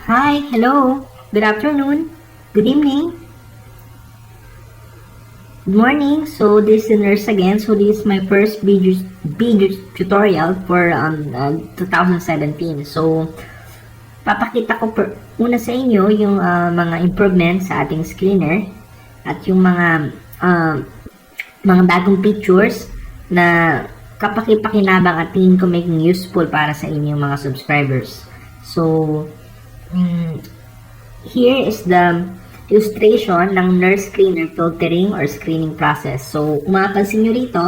Hi, hello, good afternoon, good evening, good morning. So this is Nurse again. So this is my first video tutorial for 2017. So papakita ko una sa inyo yung mga improvements sa ating screener at yung mga bagong features na kapaki-pakinabang at tingin ko making useful para sa inyong mga subscribers. So here is the illustration ng nurse screener filtering or screening process. So, kung mapapansin nyo rito,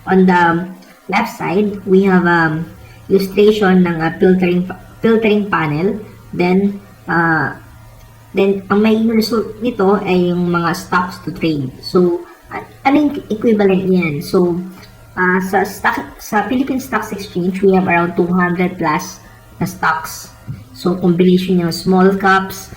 on the left side, we have illustration ng filtering panel. Then, ang may result nito ay yung mga stocks to trade. So, anong equivalent yan? So, sa Philippine Stocks Exchange, we have around 200 plus na stocks. So, combination ng small caps,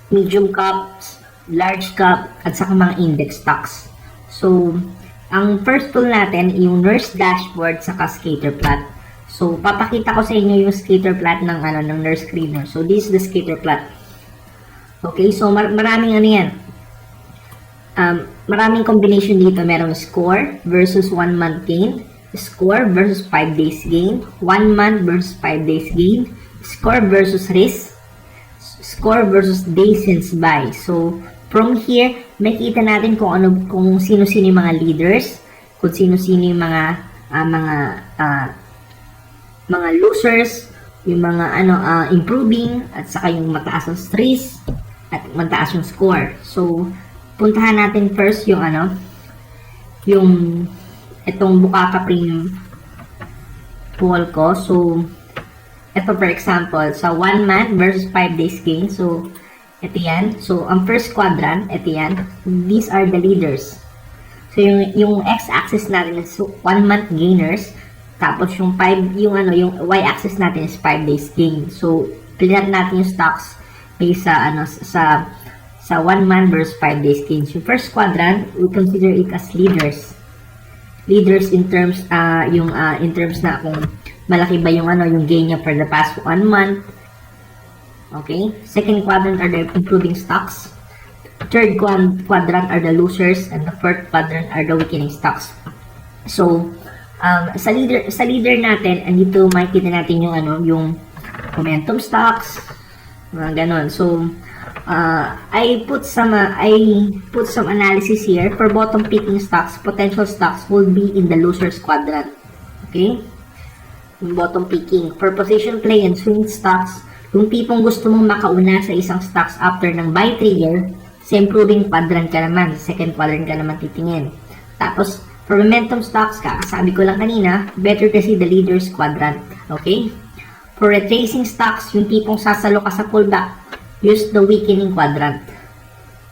medium caps, large cap, at saka mga index stocks. So, ang first tool natin, yung nurse dashboard saka scatter plot. So, papakita ko sa inyo yung scatter plot ng nurse screener. So, this is the scatter plot. Okay, so maraming yan. Maraming combination dito. Merong score versus 1 month gain, score versus 5 days gain, 1 month versus 5 days gain, score versus risk, score versus days since buy. So, from here, makita natin kung sino-sino yung mga leaders, kung sino-sino yung mga losers, yung mga improving, at saka yung mataas ang risk, at mataas yung score. So, puntahan natin first yung itong Bukaka Premium pool ko. So, ito for example, sa 1 month versus 5 days gain. So, ito yan. So, ang first quadrant, ito yan. These are the leaders. So, yung x-axis natin is 1 month gainers. Tapos, yung y-axis natin is 5 days gain. So, pilihan natin yung stocks based sa 1 month versus 5 days gain. So, first quadrant, we consider it as leaders. Leaders in terms, in terms na kung malaki ba yung gain niya for the past 1 month. Okay? Second quadrant are the improving stocks. Third quadrant are the losers, and the fourth quadrant are the weakening stocks. So, sa leader natin, andito makikita natin yung momentum stocks, mga ganon. So, I put some analysis here for bottom picking stocks. Potential stocks will be in the losers quadrant. Okay? Yung bottom picking. For position play and swing stocks, yung tipong gusto mong makauna sa isang stocks after ng buy trigger, sa improving quadrant ka naman, second quadrant ka naman titingin. Tapos, for momentum stocks, sabi ko lang kanina, better kasi the leaders quadrant. Okay? For retracing stocks, yung tipong sasalo ka sa pullback, use the weakening quadrant.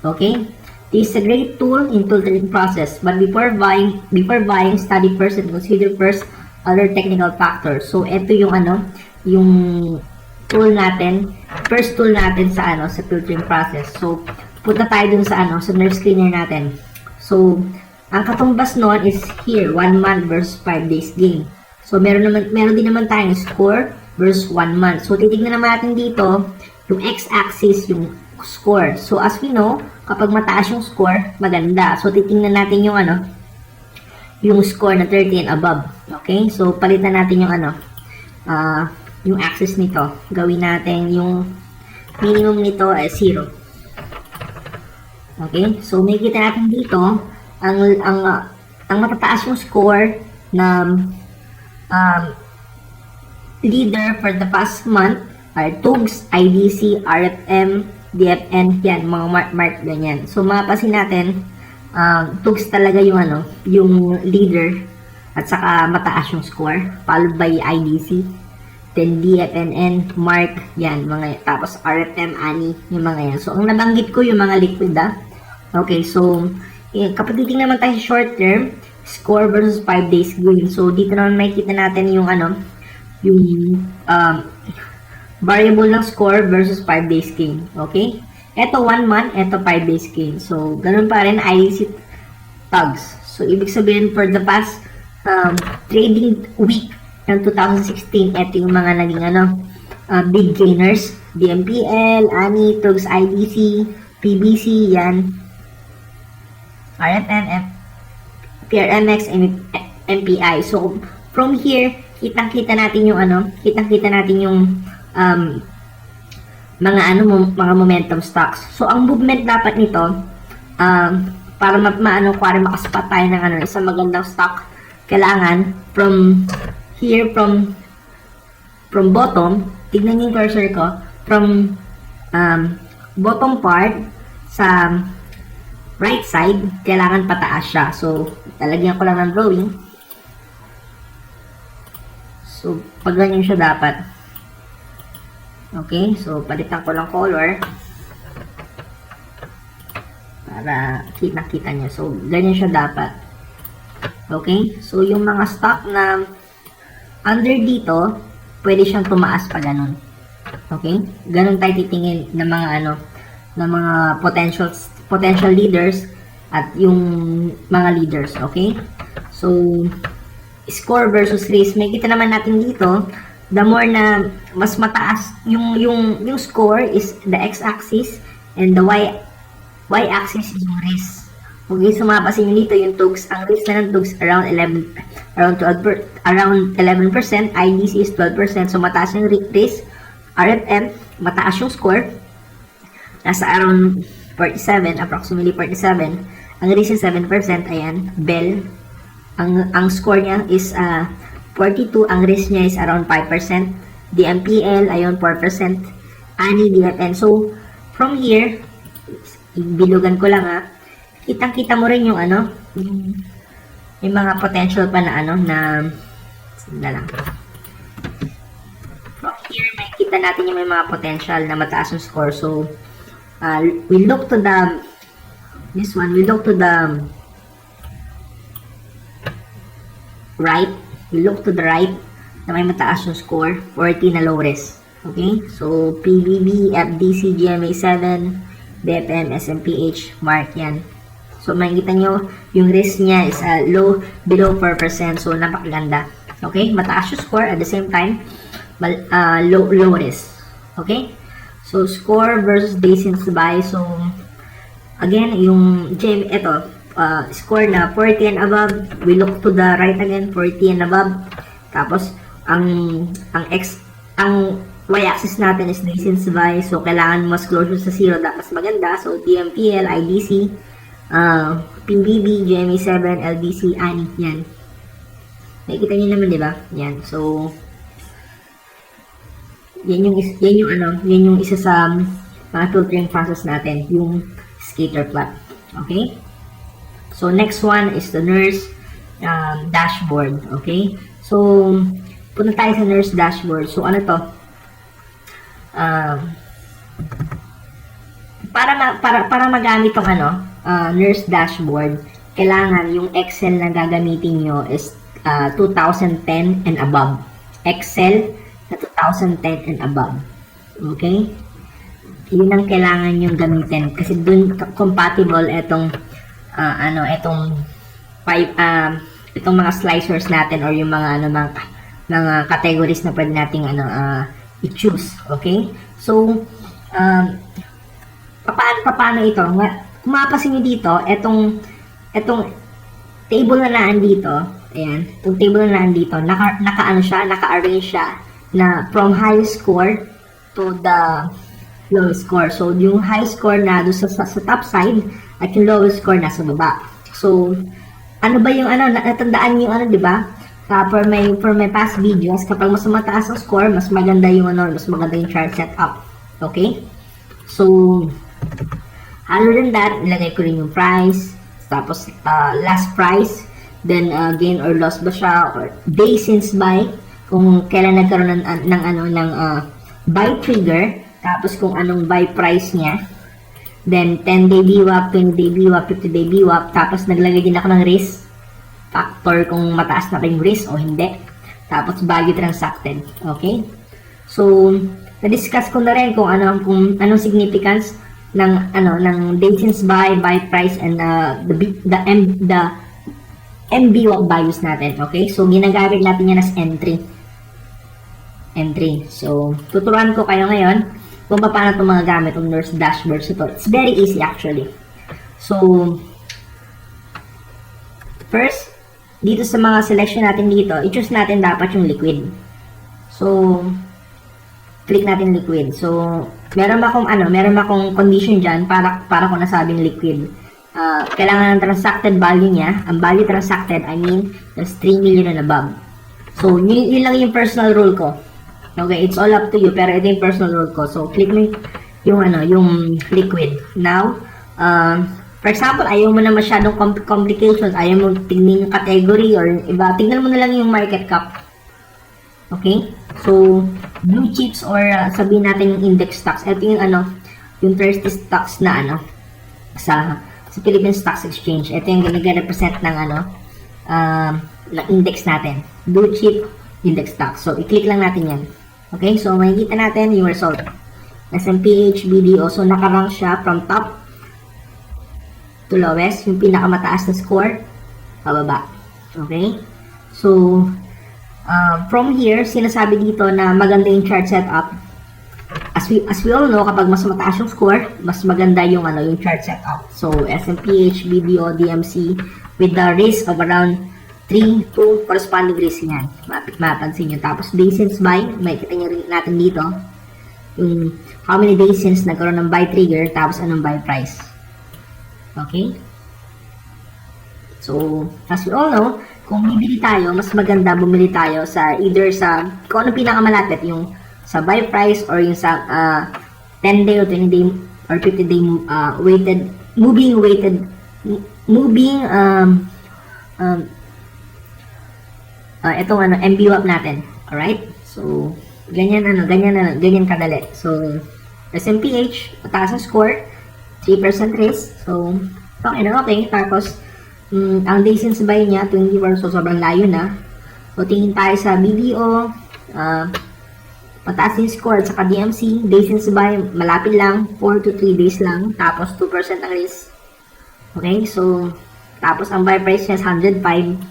Okay? This is a great tool in filtering process, but before buying, study first and consider first other technical factors. So, ito yung yung tool natin, first tool natin sa filtering process. So, punta tayo dun sa sa nurse screener natin. So, ang katumbas nun is here, 1 month versus 5 days gain. So, meron din naman tayong score versus 1 month. So, titignan naman natin dito, yung x-axis, yung score. So, as we know, kapag mataas yung score, maganda. So, titingnan natin yung yung score na 30 and above. Okay? So, palitan natin yung yung axis nito. Gawin natin yung minimum nito ay 0. Okay? So, makikita natin dito ang matataas yung score na leader for the past month are TUGS, IDC, RFM, DFN, yan, mga mark ganyan. So, mapapansin natin, TUGS talaga yung leader at saka mataas yung score, followed by IDC, then DFNN, mark, yan, tapos RFM, ANI, yung mga yan. So, ang nabanggit ko yung mga liquid, Okay, so, kapag titingnan naman tayo short term, score versus 5 days gain. So, dito naman makikita natin yung yung variable ng score versus 5 days gain. Okay? Ito 1 month, ito 5 days gain. So, ganun pa rin IDC tags. So, ibig sabihin for the past trading week ng 2016, ito yung mga naging big gainers, DMPL, ANI, TUGS, IDC, PBC, yan, RFM, PRMX, MPI. So, from here, kitang-kita natin yung kitang-kita natin yung mga momentum stocks. So, ang movement dapat nito, para para makaspat tayo ng isang magandang stock, kailangan from here, from bottom, tignan niyo yung cursor ko, from bottom part sa right side, kailangan pataas siya. So, talagyan ko lang ng drawing. So, pag ganyan siya dapat. Okay, so palitan ko lang color para kita nyo. So, ganyan siya dapat. Okay, so yung mga stock na under dito, pwede siyang tumaas pa ganun. Okay, ganun tayo titingin ng mga ng mga potential leaders at yung mga leaders. Okay, so score versus risk, may kita naman natin dito. The more na mas mataas yung score is the x-axis and the y-axis is yung risk. Okay, so mapapansin nyo dito yung TUGS, ang risk na ng TUGS around 11%, IDC is 12%, so mataas yung risk. RFM, mataas yung score, nasa around 47, approximately 47. Ang risk is 7%, ayan. Bell, ang score niya is 42, ang risk niya is around 5%. DMPL, ayun, 4%. ANI, DFN. So, from here, bilugan ko lang kitang-kita mo rin yung yung mga potential pa na lang. From here, may kita natin yung may mga potential na mataas yung score. So, we look to the right. We look to the right na may mataas yung score, 40 na low risk. Okay? So, PBB, FDC, GMA7, BFM, SMPH, mark yan. So, makikita nyo, yung risk niya is below 4%. So, napakaganda. Okay? Mataas yung score at the same time, low risk. Okay? So, score versus days since buy. So, again, yung score na 40 and above, we look to the right again, 40 and above. Tapos, ang y-axis natin is days since buy. So, kailangan mas closer sa 0, dapat mas maganda. So, TMPL, IDC, PBB, GMA7, LBC, ANI, yan. Nakikita nyo naman, di ba? Yan. So, yan yung isa sa mga filtering process natin, yung scatter plot. Okay? So, next one is the nurse dashboard. Okay? So, punta tayo sa nurse dashboard. So, ano to? Para magamit tong nurse dashboard, kailangan yung Excel na gagamitin nyo is 2010 and above. Excel na 2010 and above. Okay? Yun ang kailangan yung gamitin kasi dun compatible itong itong mga slicers natin or yung mga mga categories na pwede nating i-choose. Okay? So, paano ito? Kung mapapansin nyo dito, itong table na naan dito, ayan, itong table na naan dito, naka-arrange siya na from high score to the low score. So, yung high score na doon sa top side at yung low score nasa baba. So, ano ba yung natandaan yung di ba? For my past videos, kapag mas mataas ang score, mas maganda yung mas maganda yung chart setup. Okay? So, other than that, ilagay ko rin yung price, tapos last price, then gain or loss ba siya, or day since buy, kung kailan nagkaroon ng buy trigger, tapos kung anong buy price niya, then 10-day VWAP, 20-day VWAP, 50-day VWAP, tapos naglagay din ako ng risk factor kung mataas na yung risk o hindi. Tapos value transacted. Okay? So, na-discuss ko na rin kung anong significance ng day since buy price and the MVWAP values natin. Okay? So, ginagamit natin yan as entry. entry. So, tuturuan ko kayo ngayon kung paano itong mga gamit ng nurse dashboard. So, it's very easy actually. So, first, dito sa mga selection natin dito, i-choose natin dapat yung liquid. So, click natin liquid. So, meron akong condition dyan para ko nasabing liquid. Kailangan ng transacted value niya. Ang value transacted, I mean, there's 3 million and above. So, yun lang yung personal rule ko. Okay, it's all up to you, pero ito yung personal rule ko. So, click mo yung liquid. Now, for example, ayaw mo na masyadong complications, ayaw mo tignan yung category or iba, tignan mo na lang yung market cap. Okay? So, blue chips or sabihin natin yung index stocks. Ito yung yung 30 stocks na sa Philippine Stocks Exchange. Ito yung nag-represent ng ng index natin. Blue chip index stocks. So, i-click lang natin yan. Okay? So, makikita natin yung result. S&P HBDO. So, nakarank siya from top to lowest. Yung pinakamataas na score, pababa. Okay? So, from here, sinasabi dito na maganda yung chart setup. As we all know, kapag mas mataas yung score, mas maganda yung yung chart setup. So, S&P, HBDO, DMC with the risk of around 3 to corresponding risk yan. Mapansin nyo. Tapos, days since buy, may kita nyo rin natin dito yung how many days since nagkaroon ng buy trigger, tapos anong buy price. Okay? So, as we all know, kung bibili tayo, mas maganda bumili tayo sa either sa kung ano pinakamalapit, yung sa buy price or yung sa 10-day or 20-day or 50-day itong MVWAP natin. Alright? So, ganyan kadali. So, SMPH, mataas ang score, 3% risk. So, okay na okay. Tapos, ang day since buy niya, 24, so sobrang layo na. So, tingin tayo sa BDO, mataas yung score, at saka DMC, day since buy, malapit lang, 4 to 3 days lang, tapos 2% ang risk. Okay, so, tapos ang buy price niya is 105.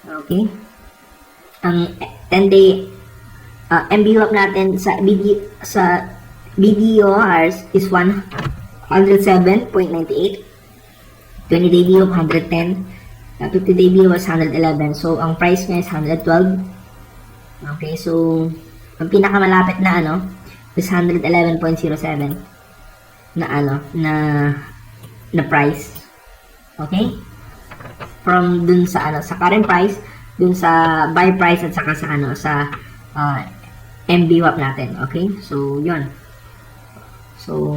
Okay, ang 10-day MVWAP natin sa BDO is 107.98, 20-day BDO 110, 50-day BDO was 111, so ang price niya is 112. Okay, so ang pinakamalapit na is 111.07 na price. Okay? From dun sa sa current price, dun sa buy price at saka sa MVWAP natin. Okay? So, yun. So,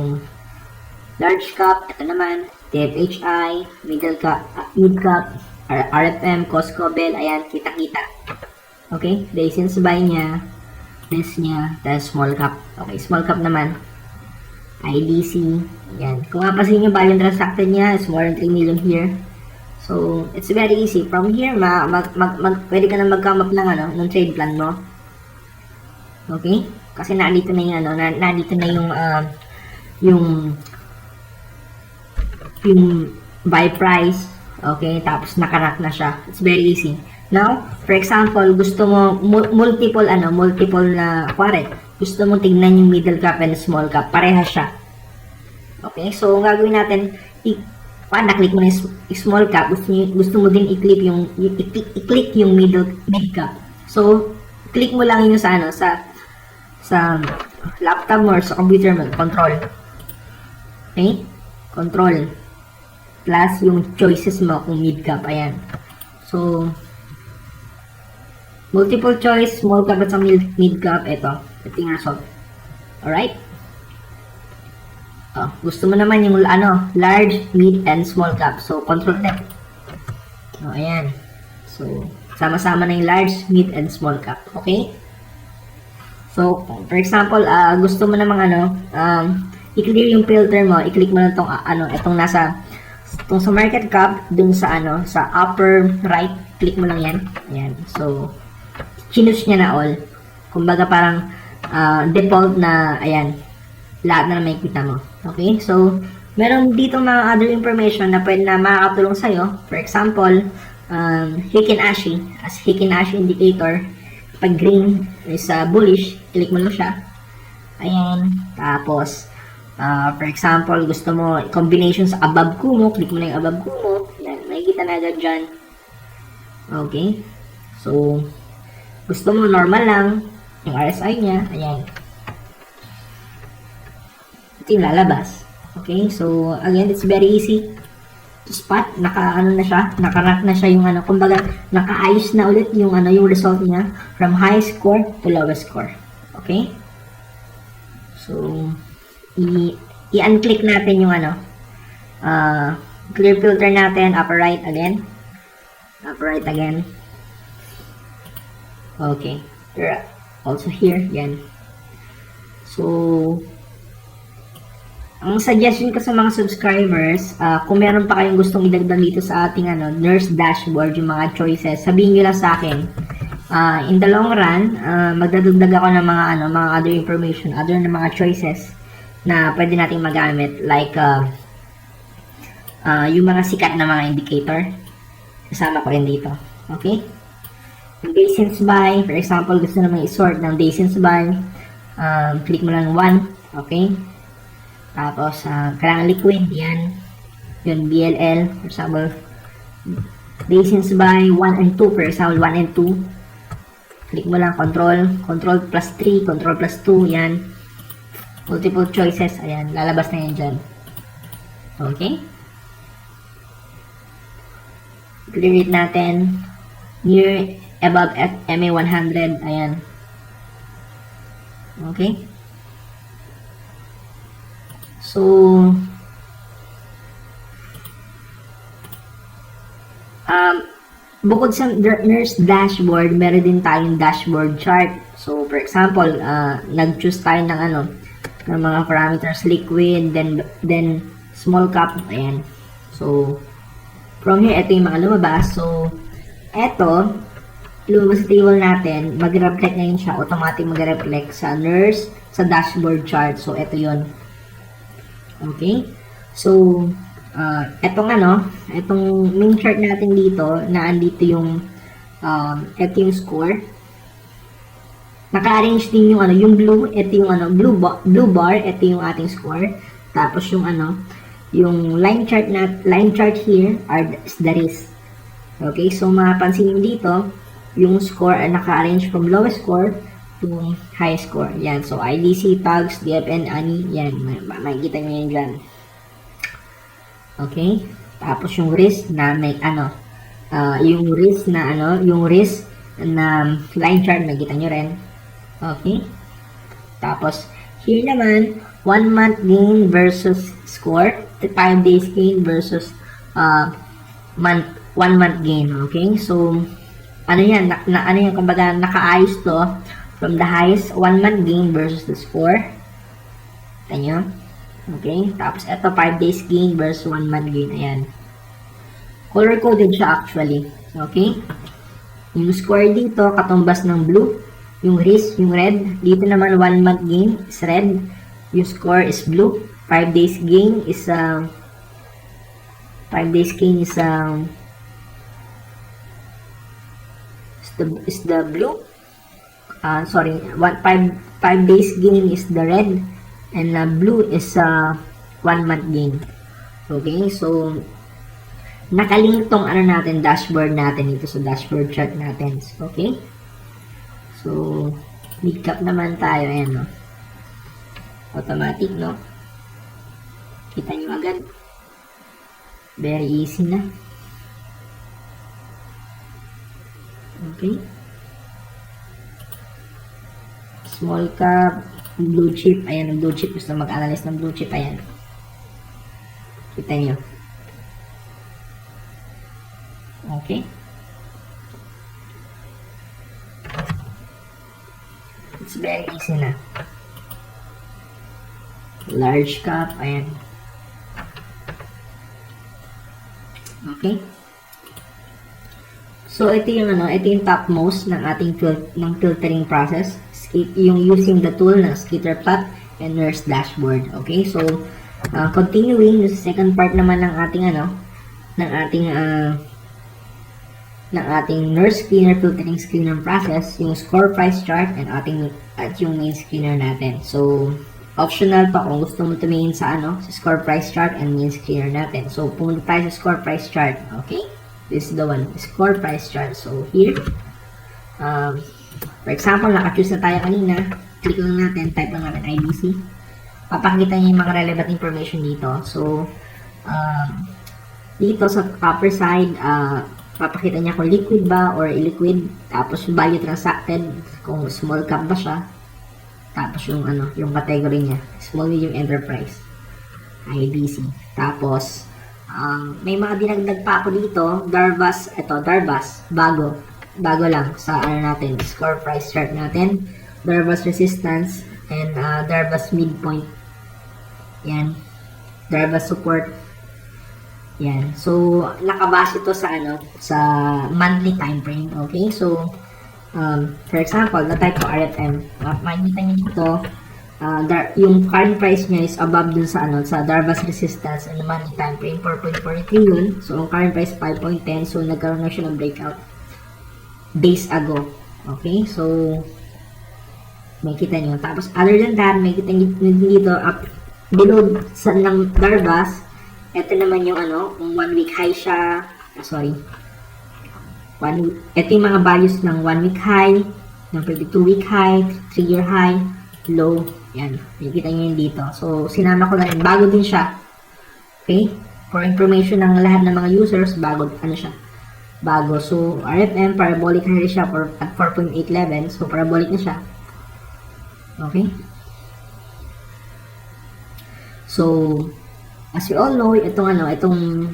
large cap, ito naman, TFHI, middle cap, mid cap, RFM, Costco, Bell, ayan, kita-kita. Okay? Day since buy niya, this niya, tapos small cap. Okay, small cap naman, IDC, ayan. Kung mapasin nyo, value transacted niya is more than 3 million here. So, it's very easy. From here, pwede ka na mag-come up ng trade plan mo. Okay? Kasi nandito na yung nandito na yung buy price. Okay? Tapos nakarak na siya. It's very easy. Now, for example, gusto mo multiple na gusto mo tingnan yung middle cap and small cap. Parehas siya. Okay? So, ang gagawin natin, na-click mo na yung small cap, gusto mo din i-click yung mid cap. So, click mo lang yung sa laptop mo or sa computer mo, control. Okay? Control. Plus yung choices mo kung mid cap, ayan. So, multiple choice, small cap at sa mid cap, ito yung result. Alright? Gusto mo naman yung large, mid, and small cap. So, control F. Ayan. So, sama-sama na yung large, mid, and small cap. Okay? So, for example, gusto mo namang i-clear yung filter mo, i-click mo na itong sa market cap, dun sa sa upper right, click mo lang yan. Ayan. So, chinus niya na all. Kumbaga parang default na, ayan, lahat na makikita mo. Okay? So, meron dito mga other information na pwede na makakatulong sa'yo. For example, Heikin Ashi. As Heikin Ashi indicator, Pag green is bullish, click mo lang siya. Ayan. Tapos, for example, gusto mo combinations above Kumo, click mo na yung above Kumo. Yan, makikita na agad dyan. Okay. So, gusto mo normal lang yung RSI niya. Ayan. Ito yung lalabas. Okay. So, again, it's very easy to spot. Naka-ano na siya. Naka-rank na siya yung ano. Kumbaga, nakaayos na ulit yung ano, yung result niya from high score to lowest score. Okay. So, i-unclick natin yung ano, clear filter natin, upper right again. Upper right again. Okay. Also here, yan. So, ang suggestion ko sa mga subscribers, kung meron pa kayong gustong idagdag dito sa ating ano, nurse dashboard, yung mga choices, sabihin nyo lang sa akin. In the long run, magdadagdag ako ng mga ano, mga other information, other na mga choices na pwede nating magamit, like yung mga sikat na mga indicator. Kasama ko rin dito. Okay? Yung day since buy, for example, gusto naman i-sort ng day since buy, click mo lang 1. Okay? Tapos, kailangan liquid, yan. Yun, BLL, for example, day since buy 1 and 2, for example, 1 and 2. Click mo lang control plus 3, control plus 2, yan. Multiple choices, ayan, lalabas na yan dyan. Okay? Clear it natin. Near, above MA 100, ayan. Okay? So, bukod sa nurse dashboard, meron din tayong dashboard chart. So, for example, nag-choose tayo ng ano, ng mga parameters, liquid, then small cap, ayan. So, from here, ito yung mga lumabas. So, ito, lumabas sa table natin, mag-reflect na yun siya, automatic mag-reflect sa nurse, sa dashboard chart. So, ito yun. Okay? So, etong ano, etong main chart natin dito, na andito yung, ito yung score. Naka-arrange din yung ano, yung blue, ito yung ano, blue bar, ito yung ating score. Tapos yung ano, yung line chart here is the risk. Okay, so mapapansin nyo dito, yung score ay naka-arrange from lowest score to high score. Yan, so IDC, tags, DFN, ANI, yan, makikita nyo yan dyan. Okay, tapos yung risk na may ano, yung risk na ano, yung risk na line chart, makikita nyo rin. Okay, tapos here naman, 1 month gain versus score, 5 days gain versus 1 month gain. Okay, so ano yan, ano yan, kumbaga nakaayos to from the highest 1 month gain versus the score. Kita nyo? Okay, tapos ito 5 days gain versus 1 month gain. Ayan, color coded siya actually. Okay, yung score dito katumbas ng blue, yung risk yung red, dito naman 1 month gain is red, yung score is blue, 5 days gain is 5 days gain is the blue. Sorry, 5 days gain is the red, and blue is 1 month gain. Okay, so nakalink tong ano natin, dashboard natin dito sa dashboard chart natin. Okay, so mid cap naman tayo, ayan, no? Automatic, no? Kita nyo agad, very easy na. Okay, small cap, blue chip, ayan, blue chip, gusto mag-analyze ng blue chip, ayan, kita nyo. Okay, it's very easy na. Large cap, ayan. Okay, so ito yung ano, ito yung topmost ng ating filtering process, yung using the tool ng Skitterplot and nurse dashboard. Okay, so continuing sa second part naman ng ating ano, ng ating ng ating nurse screener, filtering screener process, yung score price chart at yung main screener natin. So, optional pa kung gusto mo tumingin sa sa score price chart and main screener natin. So, pumunta tayo sa score price chart. Okay? This is the one, score price chart. So, here, for example, naka-choose na tayo kanina. Click lang natin, type lang natin IBC. Papakita niya yung mga relevant information dito. So, dito sa upper side, papakita niya kung liquid ba or illiquid. Tapos, value transacted, kung small cap ba siya. Tapos, yung category niya, small, medium, enterprise. IBC. Tapos, may mga dinagdag pa ako dito. Darvas, bago. Bago lang sa natin, score price chart natin. Darvas resistance and Darvas midpoint. Yan. Darvas support. Yan. So, nakabase ito sa sa monthly time frame. Okay? So, for example, na-type ko RFM. Makikita niyo dito, yung current price niya is above dun sa sa Darvas resistance and monthly time frame 4.43 yun. So, ang current price 5.10. So, nagkaroon na siya ng breakout days ago. Okay? So, makikita niyo. Tapos, other than that, makikita niyo dito up below sa ng Darvas. Ito naman yung kung 1 week high siya. Ito yung mga values ng 1 week high, ng 52 week high, 3 year high, low. Yan. Makikita niyo yun dito. So, sinama ko na rin. Bago din siya. Okay? For information ng lahat ng mga users, bago, siya. Bago. So, RFM, parabolic high siya at 4.811. So, parabolic na siya. Okay? So, as you all know, itong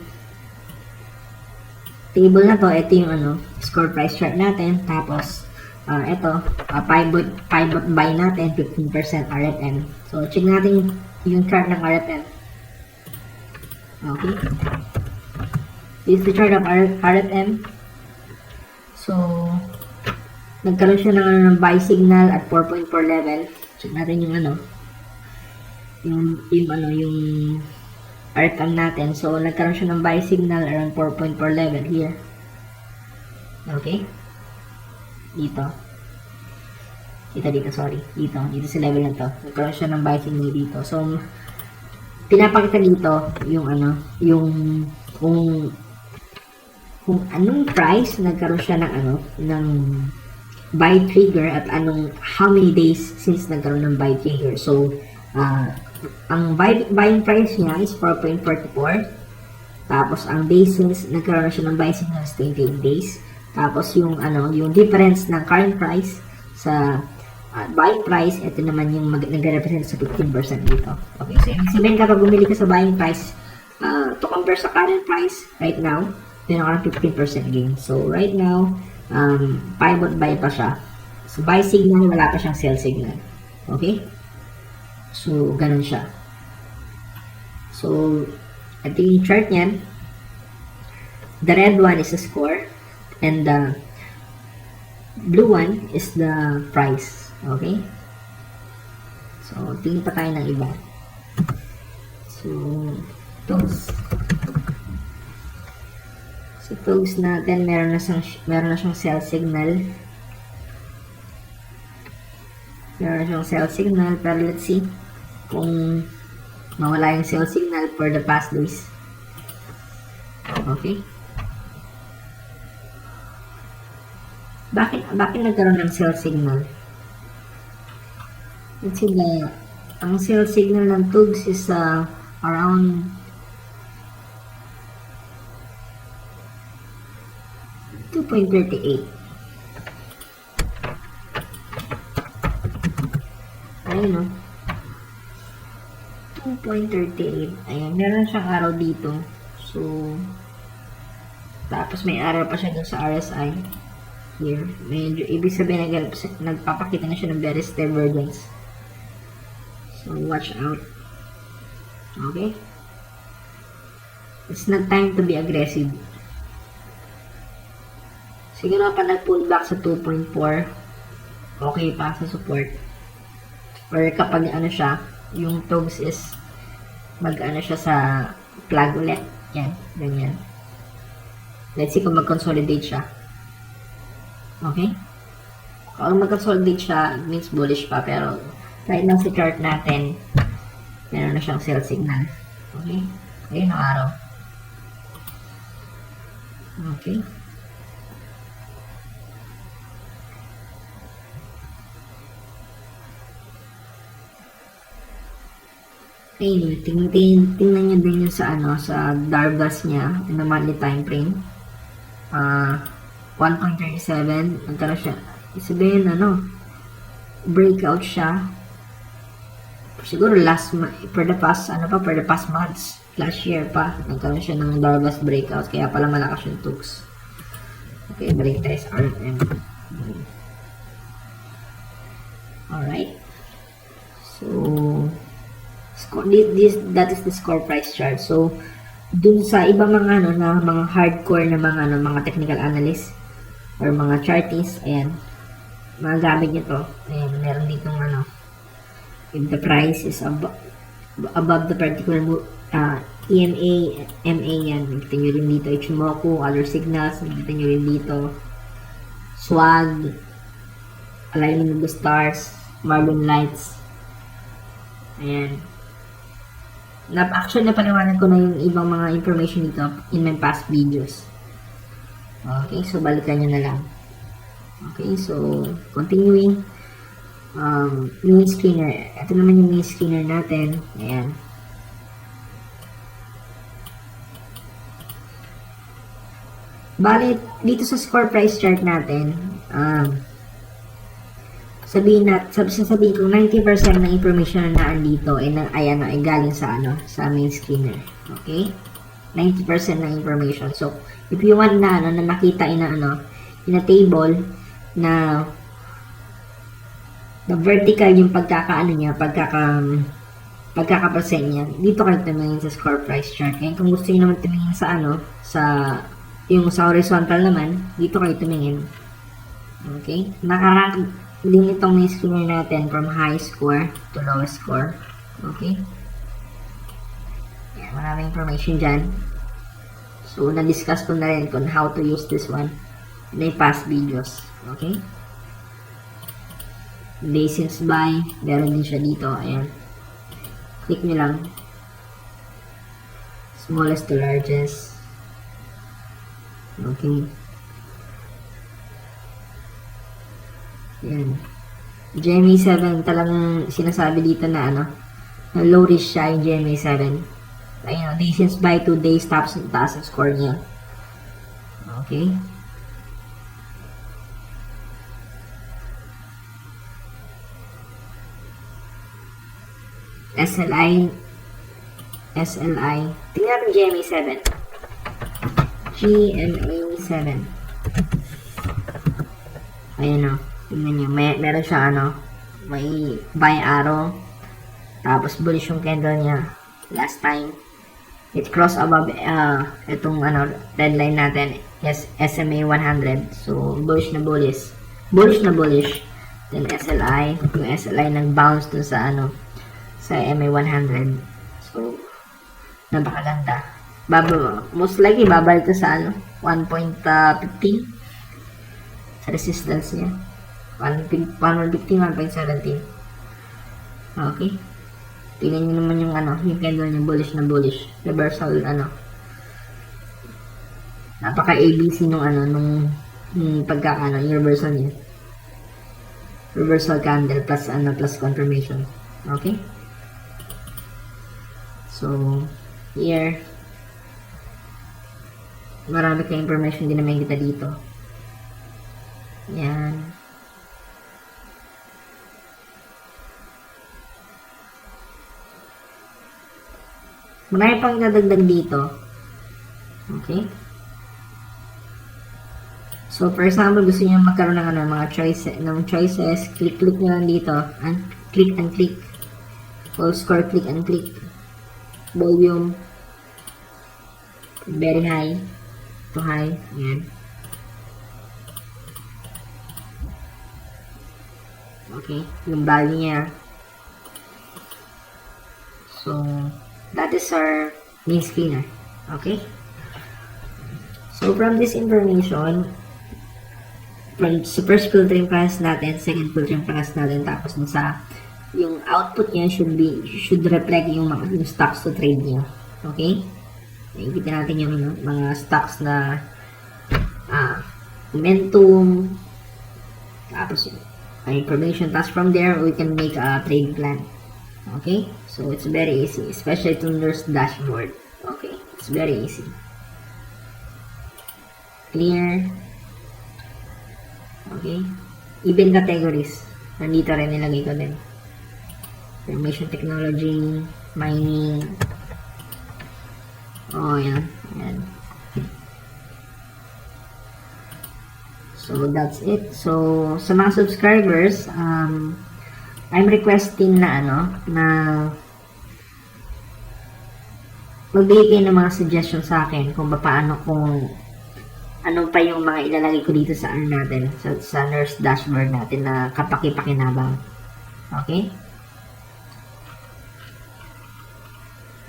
table na to, ito yung score price chart natin. Tapos, pivot buy natin, 15% RFM. So, check natin yung chart ng RFM. Okay. This is the chart of RFM. So, nagkaroon siya ng buy signal at 4.4 level. Check natin yung RFM natin. So, nagkaroon siya ng buy signal around 4.4 level here. Okay? Dito, sorry. Dito sa level na to. Nagkaroon siya ng buy signal dito. So, pinapakita dito yung kung anong price nagkaroon siya ng buy trigger at how many days since nagkaroon ng buy trigger. So, ang buying price niya is 4.44. Tapos, ang days since nagkaroon na siya ng buy signal is 28 days. Tapos, yung difference ng current price sa buying price, ito naman yung nag-represent sa 15% dito. Okay, so ibig sabihin kapag bumili ka sa buying price, to compare sa current price, right now, meron ka ng 15% gain. So, right now, pivot buy pa siya. So, buy signal, wala pa siyang sell signal. Okay? So, ganun siya. So, ito yung chart niyan. The red one is the score, and the blue one is the price. Okay? So, tingin pa tayo ng iba. So, togs natin, meron na siyang sell signal. Pero let's see kung mawala yung sell signal for the past days. Okay? Bakit nagkaroon ng sell signal? Let's see, ang sell signal ng TUGS is around 2.38. Ayun, 2.38. Ayan, meron siyang araw dito. So, tapos may araw pa siya dun sa RSI. Here. Medyo, ibig sabihin, nagpapakita na siya ng bearish divergence. So, watch out. Okay? It's not time to be aggressive. Siguro pa nag-pull back sa 2.4, okay pa sa support. Or kapag siya, yung TUGS is siya sa plug ulit. Yan, ganyan. Let's see kung mag-consolidate siya. Okay? Kung mag-consolidate siya, it means bullish pa. Pero, right now sa chart natin, meron na siyang sell signal. Okay? Ayun ang araw. Okay? Ayun, tingnan nyo din yun sa sa Darvas niya in the monthly time frame. 1.37, nagkaroon siya. Sabihin, breakout siya. Siguro for the past months, last year pa, nagkaroon siya ng Darvas breakout, kaya pala malakas yung tooks. Okay, balik tayo sa RMM. Alright. So, that is the score price chart. So, dun sa iba mga mga hardcore na mga technical analyst or mga chartists, ayan, magagamit nyo to. Ayan, meron ditong if the price is above the particular EMA, MA yan, nakita nyo rin dito, Ichimoku, other signals, nakita nyo rin dito, swag, alignment of the stars, Marlin lights, ayan. Actually, napaliwanag ko na yung ibang mga information dito in my past videos. Okay, so balikan nyo na lang. Okay, so continuing. Main screener. Ito naman yung main screener natin. Ayan. Bali, dito sa score price chart natin, sasabihin ko 90% ng information na naandito ay galing sa main screener. Okay? 90% ng information. So, if you want na makita in a table na vertical yung pagkakapresent niya, dito kayo tumingin sa score price chart. Kaya kung gusto niyo naman tumingin sa sa horizontal naman, dito kayo tumingin. Okay? Nakarank din itong main screener natin from high score to lowest score. Okay? Yan, maraming information dyan. So, na-discuss ko na rin kung how to use this one in my past videos. Okay? Days since buy, meron din siya dito. Ayan. Click nyo lang. Smallest to largest. Okay. Yan. GMA7 talagang sinasabi dito na na low risk siya yung GMA7. Ayun, days since buy 2 days taas ang score niya. Okay. SLI. Tingnan natin GMA7. GMA7. Ayan o. Tingnan nyo. Meron siya may buy arrow. Tapos bullish yung candle niya. Last time. It crossed above itong red line natin. Yes, SMA 100. So, bullish na bullish. Bullish na bullish. Then SLI. Yung SLI nag-bounce dun sa sa MA 100. So, napakaganda. Most likely, babalik to sa 1.15 sa resistance niya. 115, 1.17. Okay. Tingnan nyo naman yung yung candle niya, bullish na bullish. Reversal, napaka-ABC nung yung reversal niya. Reversal candle plus plus confirmation. Okay? So, here, marami kayong information din naman kita dito. Yan. Marami pang nadagdag dito. Okay? So, for example, gusto niyo magkaroon ng mga choices, click nyo lang dito. Click and click. Full score, click and click. Volume. Very high. To high. Yan. Okay. Yung value niya. So, that is our main screener. Okay? So, from this information, sa first filtering process natin, second filtering process natin, tapos dun sa yung output niya should reflect yung stocks to trade niya. Okay? Nakikita natin yung mga stocks na momentum, tapos information. Tapos from there, we can make a trade plan. Okay? So, it's very easy, especially to nurse dashboard. Okay? It's very easy. Clear. Okay? Even categories. Nandito rin nilagay ko din. Information technology, mining. Oh, yan. Yan. So, that's it. So, sa mga subscribers, I'm requesting na na magbigay kayo ng mga suggestions sa akin kung paano, kung ano pa yung mga ilalagay ko dito sa natin, sa nurse dashboard natin na kapaki-pakinabang. Okay?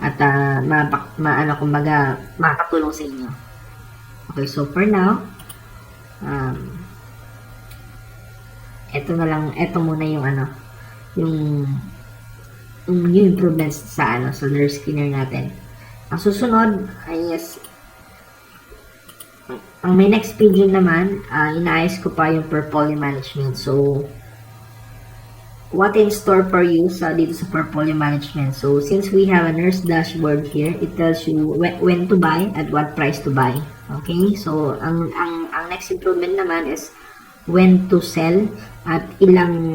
At kumbaga, makakatulong sa inyo. Okay, so for now, eto muna yung yung improvements sa sa nurse scanner natin. Ang susunod ay ang may next video naman, inaayos ko pa yung portfolio management. So, what in store for you dito sa portfolio management? So, since we have a nurse dashboard here, it tells you when to buy, at what price to buy. Okay? So, ang next improvement naman is when to sell at ilan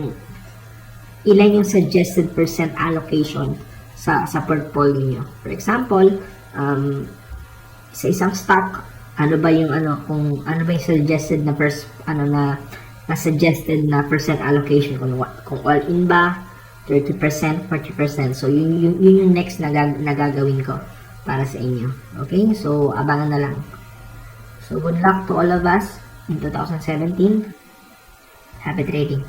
yung suggested percent allocation sa portfolio nyo. For example, sa isang stock, ano ba yung suggested na suggested na percent allocation, kung all in ba, 30%, 40%. So yun yung next na gagawin ko para sa inyo. Okay? So abangan na lang. So good luck to all of us in 2017. Happy trading.